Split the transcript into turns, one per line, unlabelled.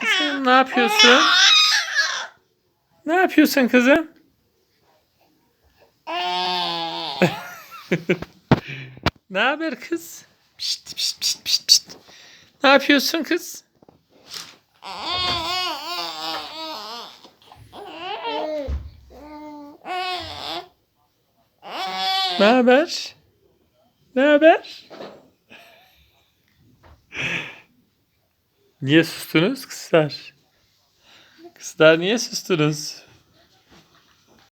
Kızım ne yapıyorsun? Ne yapıyorsun kızım? Ne haber kız? Pişt, pişt, pişt, pişt, pişt. Ne yapıyorsun kız? Ne haber? Ne haber? Niye sustunuz kızlar? Kızlar niye sustunuz?